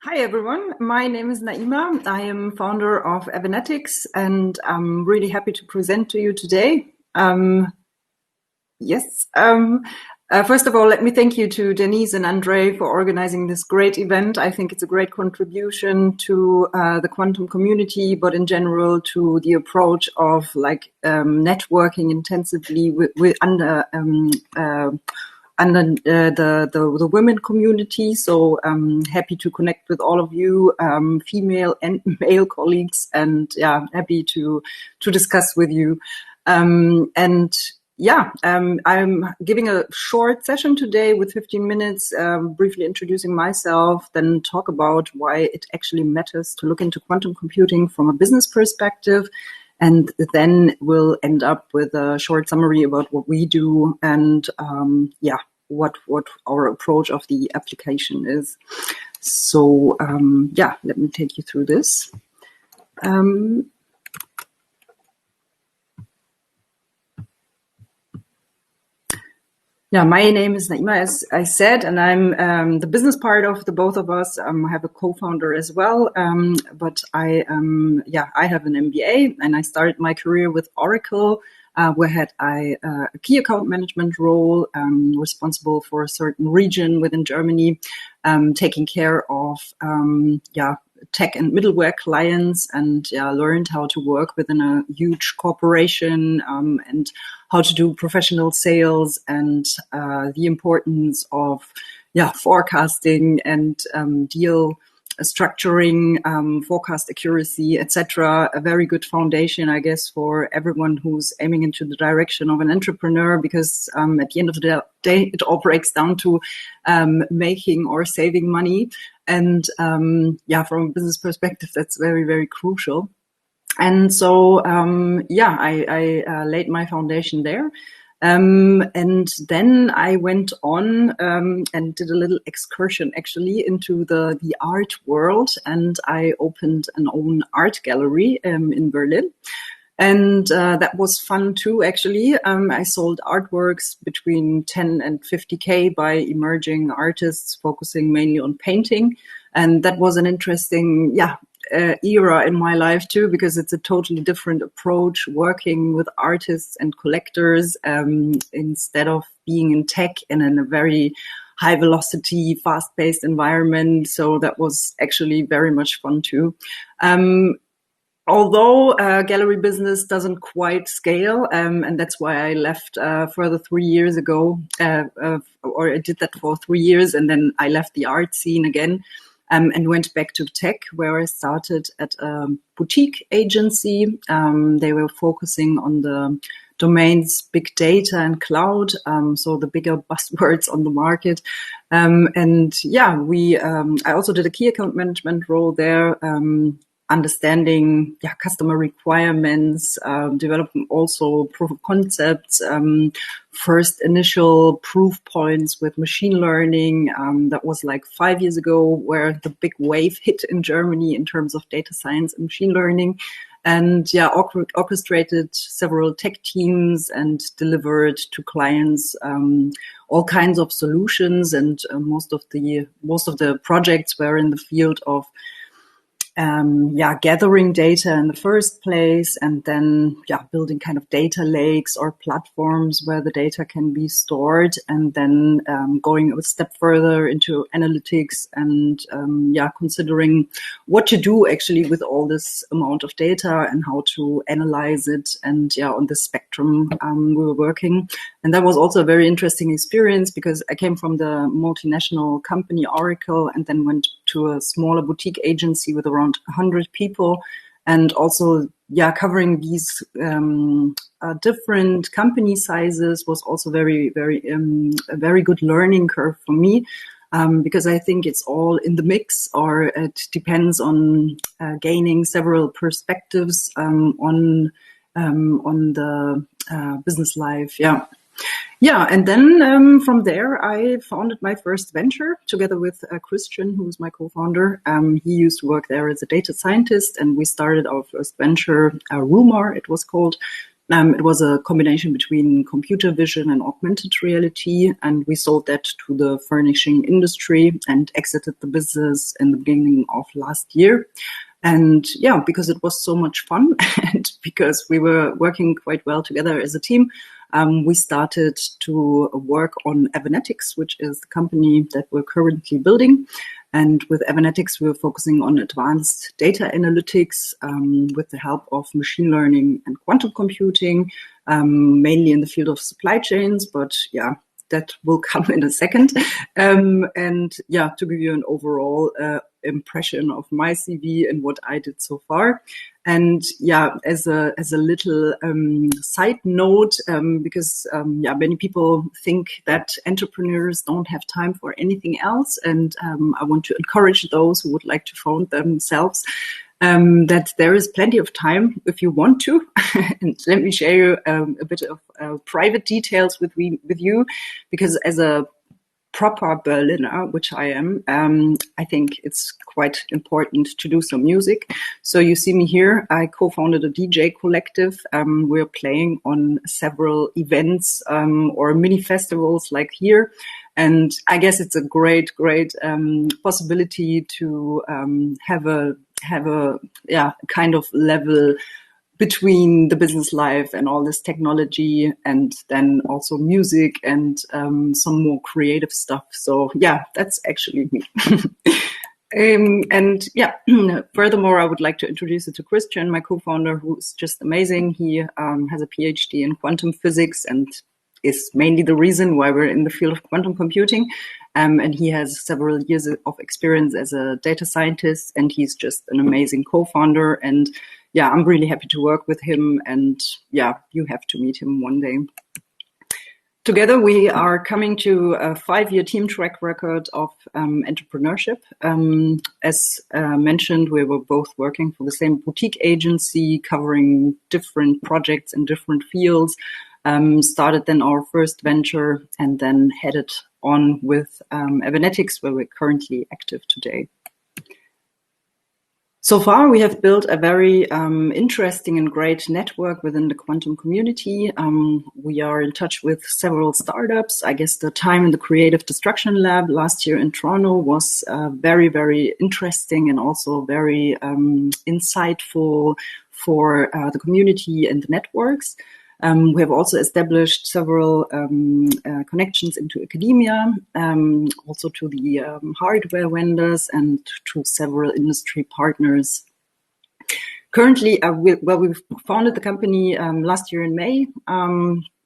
Hi everyone, my name is Naimah. I am founder of Evanetics and I'm really happy to present to you today. Yes, first of all, let me thank you to Denise and André for organizing this great event. I think it's a great contribution to the quantum community, but in general to the approach of networking intensively under the women community. So I'm happy to connect with all of you, female and male colleagues, and yeah, happy to discuss with you. I'm giving a short session today with 15 minutes, briefly introducing myself, then talk about why it actually matters to look into quantum computing from a business perspective. And then we'll end up with a short summary about what we do and what our approach of the application is. So let me take you through this. My name is Naimah, as I said, and I'm the business part of the both of us. I have a co-founder as well, but I have an MBA, and I started my career with Oracle, where had I a key account management role, responsible for a certain region within Germany, taking care of tech and middleware clients, and learned how to work within a huge corporation and how to do professional sales and the importance of forecasting and deal structuring, forecast accuracy, etc. A very good foundation, I guess, for everyone who's aiming into the direction of an entrepreneur, because at the end of the day, it all breaks down to making or saving money. And from a business perspective, that's very, very crucial. And so, I laid my foundation there. And then I went on and did a little excursion actually into the art world, and I opened an own art gallery in Berlin. And that was fun too, actually. I sold artworks between 10 and 50K by emerging artists focusing mainly on painting. And that was an interesting, era in my life too, because it's a totally different approach working with artists and collectors instead of being in tech and in a very high velocity, fast paced environment. So that was actually very much fun too. Although gallery business doesn't quite scale, and that's why I left further 3 years ago, or I did that for 3 years, and then I left the art scene again. And went back to tech, where I started at a boutique agency. They were focusing on the domains big data and cloud, so the bigger buzzwords on the market. I also did a key account management role there, understanding customer requirements, developing also proof of concepts, first initial proof points with machine learning. That was like 5 years ago, where the big wave hit in Germany in terms of data science and machine learning. And orchestrated several tech teams and delivered to clients all kinds of solutions. And most of the projects were in the field of gathering data in the first place, and then building kind of data lakes or platforms where the data can be stored, and then going a step further into analytics and considering what to do actually with all this amount of data and how to analyze it. And on the spectrum we were working, and that was also a very interesting experience, because I came from the multinational company Oracle and then went to a smaller boutique agency with around 100 people, and also covering these different company sizes was also very a very good learning curve for me, because I think it's all in the mix, or it depends on gaining several perspectives on the business life. And then from there, I founded my first venture together with Christian, who's my co-founder. He used to work there as a data scientist, and we started our first venture, Rumor, it was called, It was a combination between computer vision and augmented reality, and we sold that to the furnishing industry and exited the business in the beginning of last year. And yeah, because it was so much fun and because we were working quite well together as a team, we started to work on Evernetics, which is the company that we're currently building. And with Evernetics, we're focusing on advanced data analytics with the help of machine learning and quantum computing, mainly in the field of supply chains. But yeah, that will come in a second. And yeah, to give you an overall impression of my CV and what I did so far. And yeah, as a little side note, because yeah, many people think that entrepreneurs don't have time for anything else, and I want to encourage those who would like to found themselves that there is plenty of time if you want to. And let me share you a bit of private details with you, because as a proper Berliner, which I am, I think it's quite important to do some music. So you see me here. I co-founded a DJ collective. We're playing on several events or mini festivals like here. And I guess it's a great possibility to have a kind of level between the business life and all this technology, and then also music and some more creative stuff. So yeah, that's actually me. And yeah, furthermore, I would like to introduce you to Christian, my co-founder, who is just amazing. He has a PhD in quantum physics and is mainly the reason why we're in the field of quantum computing. And he has several years of experience as a data scientist, and he's just an amazing co-founder. And yeah, I'm really happy to work with him. And yeah, you have to meet him one day. Together, we are coming to a 5-year team track record of entrepreneurship. As mentioned, we were both working for the same boutique agency, covering different projects in different fields. Started then our first venture and then headed on with Evernetics, where we're currently active today. So far, we have built a very interesting and great network within the quantum community. We are in touch with several startups. I guess the time in the Creative Destruction Lab last year in Toronto was very, very interesting and also very insightful for the community and the networks. We have also established several connections into academia, also to the hardware vendors and to several industry partners. Currently, we've founded the company last year in May.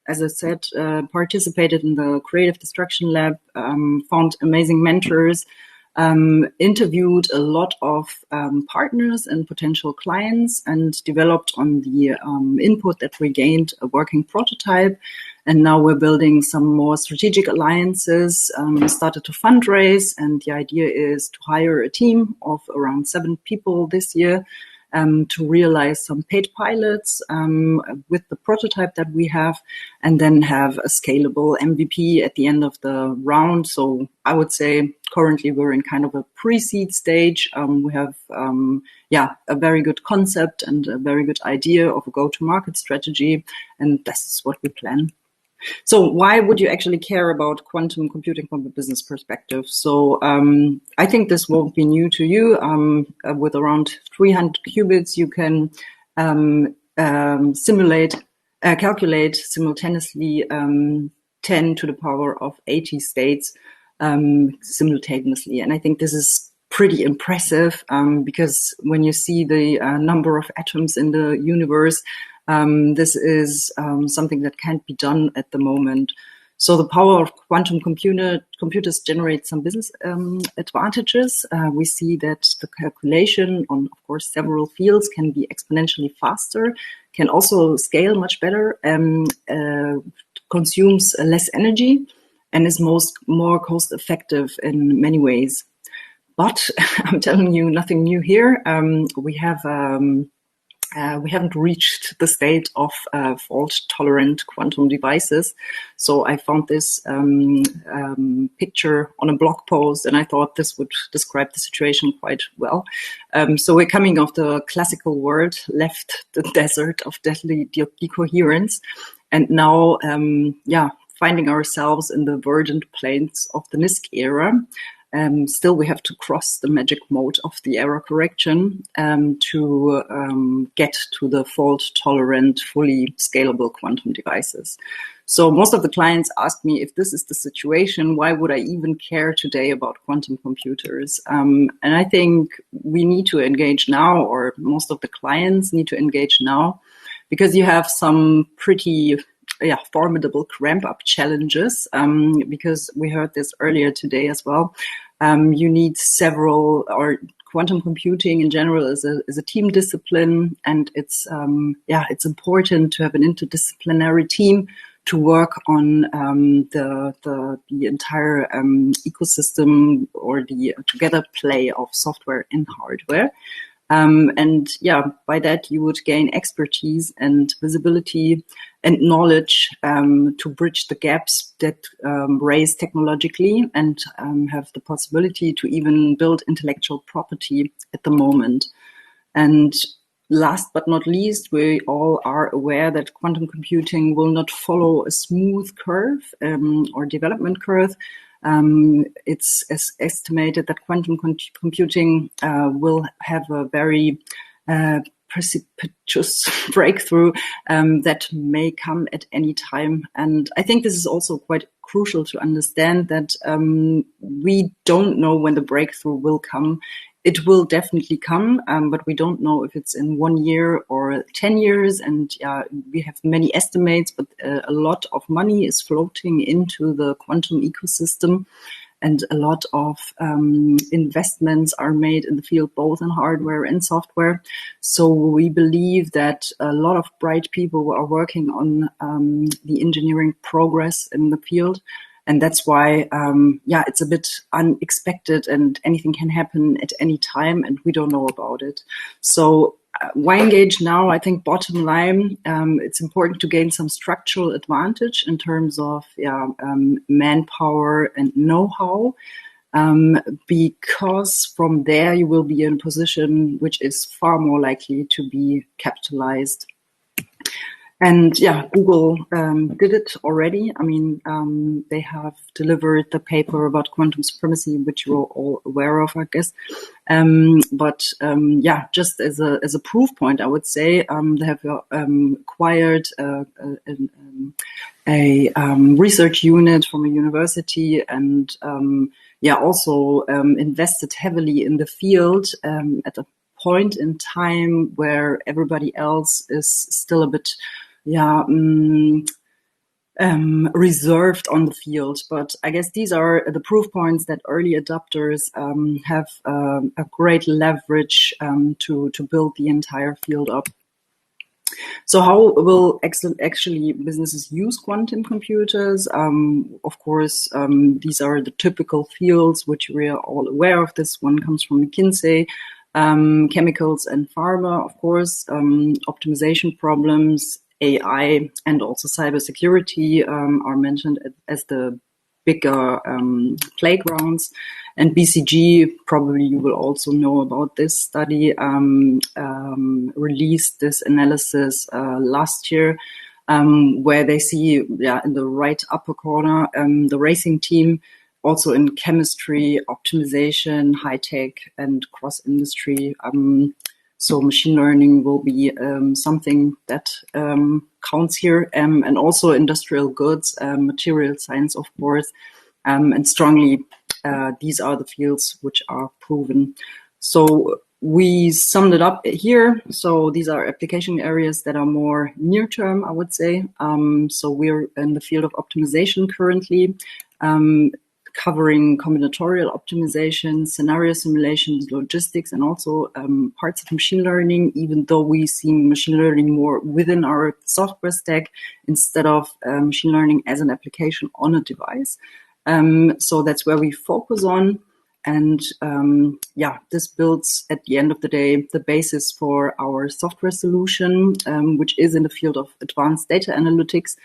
As I said, participated in the Creative Destruction Lab, found amazing mentors, interviewed a lot of partners and potential clients, and developed on the input that we gained a working prototype. And now we're building some more strategic alliances, started to fundraise, and the idea is to hire a team of around 7 people this year to realize some paid pilots with the prototype that we have, and then have a scalable MVP at the end of the round. So I would say currently we're in kind of a pre-seed stage. We have, a very good concept and a very good idea of a go-to-market strategy, and this is what we plan. So why would you actually care about quantum computing from a business perspective? So I think this won't be new to you. With around 300 qubits, you can calculate simultaneously 10 to the power of 80 states simultaneously. And I think this is pretty impressive because when you see the number of atoms in the universe, this is something that can't be done at the moment. So the power of quantum computers generates some business advantages. We see that the calculation on, of course, several fields can be exponentially faster, can also scale much better, consumes less energy, and is more cost effective in many ways. But I'm telling you nothing new here. We have we haven't reached the state of fault-tolerant quantum devices. So I found this picture on a blog post, and I thought this would describe the situation quite well. So we're coming off the classical world, left the desert of deadly decoherence, and now, finding ourselves in the verdant plains of the NISQ era. Still, we have to cross the magic mode of the error correction to get to the fault-tolerant, fully scalable quantum devices. So most of the clients ask me, if this is the situation, why would I even care today about quantum computers? And I think we need to engage now, or most of the clients need to engage now, because you have some pretty formidable ramp-up challenges, because we heard this earlier today as well. You need several, or quantum computing in general is a team discipline, and it's important to have an interdisciplinary team to work on the entire ecosystem, or the together play of software and hardware. By that you would gain expertise and visibility and knowledge to bridge the gaps that raise technologically, and have the possibility to even build intellectual property at the moment. And last but not least, we all are aware that quantum computing will not follow a smooth curve or development curve. It's estimated that quantum computing will have a very precipitous breakthrough that may come at any time. And I think this is also quite crucial to understand, that we don't know when the breakthrough will come. It will definitely come, but we don't know if it's in 1 year or 10 years. And we have many estimates, but a lot of money is floating into the quantum ecosystem, and a lot of investments are made in the field, both in hardware and software. So we believe that a lot of bright people are working on the engineering progress in the field. And that's why, it's a bit unexpected, and anything can happen at any time, and we don't know about it. So why engage now? I think bottom line, it's important to gain some structural advantage in terms of manpower and know-how, because from there you will be in a position which is far more likely to be capitalized. And Google did it already. I mean, they have delivered the paper about quantum supremacy, which you're all aware of, I guess. Just as a proof point, I would say they have acquired a research unit from a university, and also invested heavily in the field at a point in time where everybody else is still a bit reserved on the field. But I guess these are the proof points that early adopters have a great leverage to build the entire field up. So how will actually businesses use quantum computers? Of course, these are the typical fields which we are all aware of. This one comes from McKinsey. Chemicals and pharma, of course, optimization problems, AI, and also cybersecurity are mentioned as the bigger playgrounds. And BCG, probably you will also know about this study, released this analysis last year, where they see, in the right upper corner, the racing team, also in chemistry, optimization, high tech, and cross industry. So machine learning will be something that counts here, and also industrial goods, material science, of course, and strongly these are the fields which are proven. So we summed it up here. So these are application areas that are more near term, I would say. So we're in the field of optimization currently, covering combinatorial optimization, scenario simulations, logistics, and also parts of machine learning, even though we see machine learning more within our software stack instead of machine learning as an application on a device. So that's where we focus on. And this builds at the end of the day the basis for our software solution, which is in the field of advanced data analytics.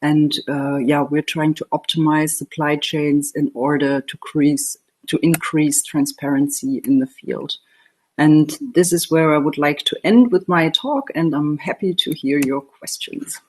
And we're trying to optimize supply chains in order to increase transparency in the field. And this is where I would like to end with my talk, and I'm happy to hear your questions.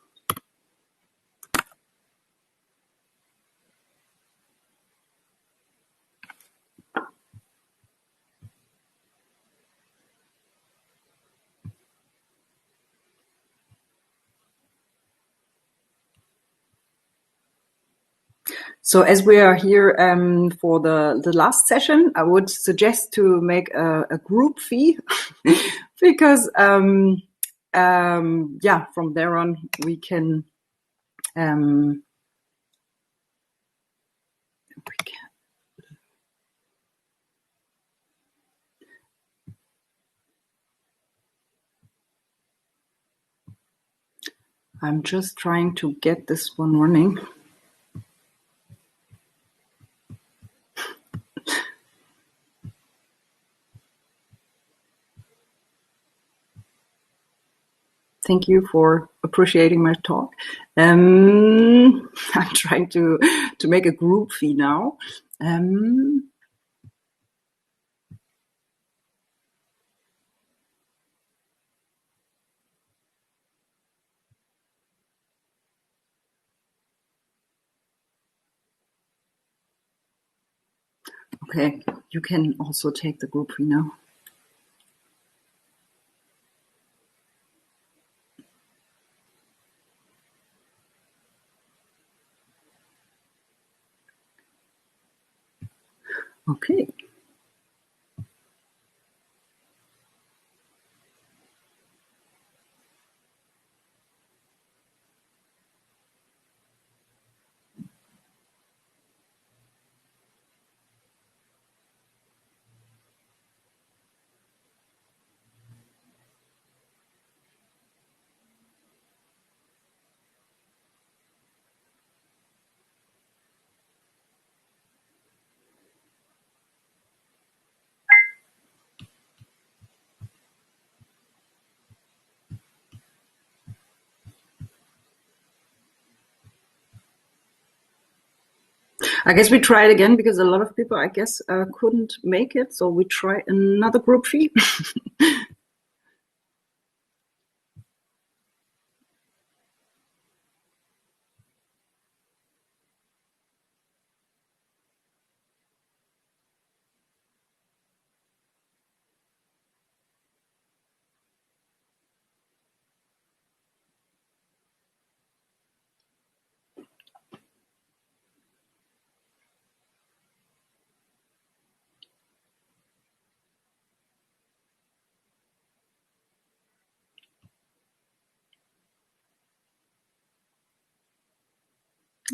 So as we are here for the last session, I would suggest to make a group fee because from there on we can I'm just trying to get this one running. Thank you for appreciating my talk. I'm trying to make a group fee now. Okay, you can also take the group fee now. Okay. I guess we try it again because a lot of people, I guess, couldn't make it. So we try another group fee.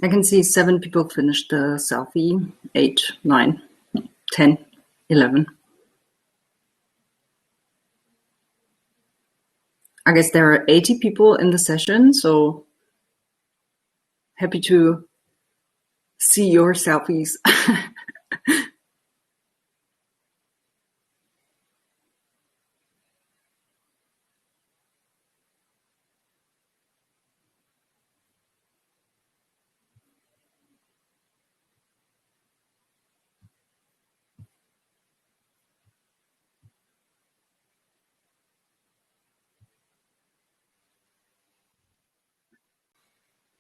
I can see 7 people finished the selfie, 8, 9, 10, 11. I guess there are 80 people in the session, so happy to see your selfies.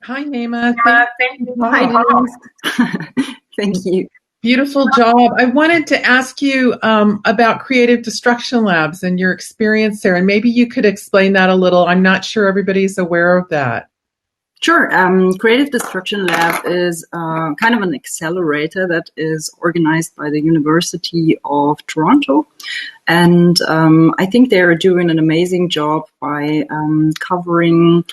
Hi, Naimah. Thank you. Hi, thank you. Beautiful job. I wanted to ask you about Creative Destruction Labs and your experience there, and maybe you could explain that a little. I'm not sure everybody's aware of that. Sure. Creative Destruction Lab is kind of an accelerator that is organized by the University of Toronto. And I think they're doing an amazing job by covering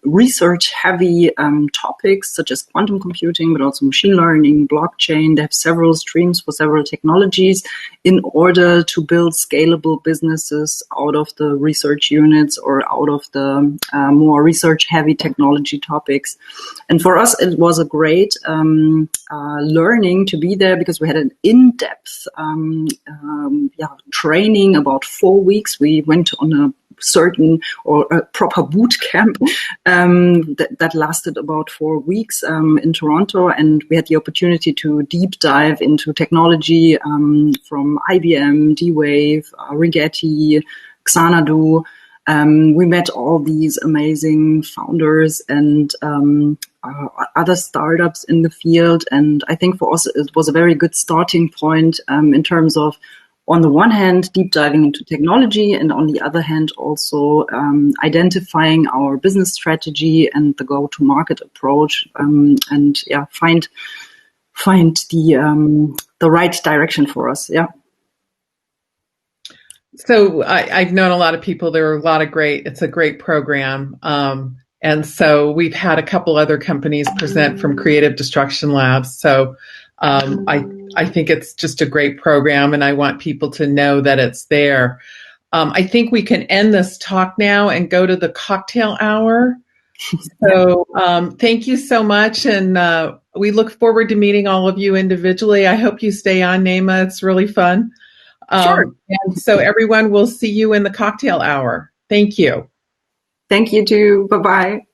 research-heavy topics such as quantum computing, but also machine learning, blockchain. They have several streams for several technologies in order to build scalable businesses out of the research units or out of the more research-heavy technology topics. And for us, it was a great learning to be there because we had an in-depth training about 4 weeks. We went on a certain or a proper boot camp that lasted about 4 weeks in Toronto, and we had the opportunity to deep dive into technology from IBM, D-Wave, Rigetti, Xanadu. We met all these amazing founders and other startups in the field, and I think for us it was a very good starting point in terms of, on the one hand, deep diving into technology, and on the other hand, also identifying our business strategy and the go-to-market approach, and find the right direction for us. Yeah. So I've known a lot of people. It's a great program. And so we've had a couple other companies present from Creative Destruction Labs. So I think it's just a great program, and I want people to know that it's there. I think we can end this talk now and go to the cocktail hour. So thank you so much. And we look forward to meeting all of you individually. I hope you stay on, Naimah. It's really fun. Sure. And so everyone, will see you in the cocktail hour. Thank you. Thank you too. Bye-bye.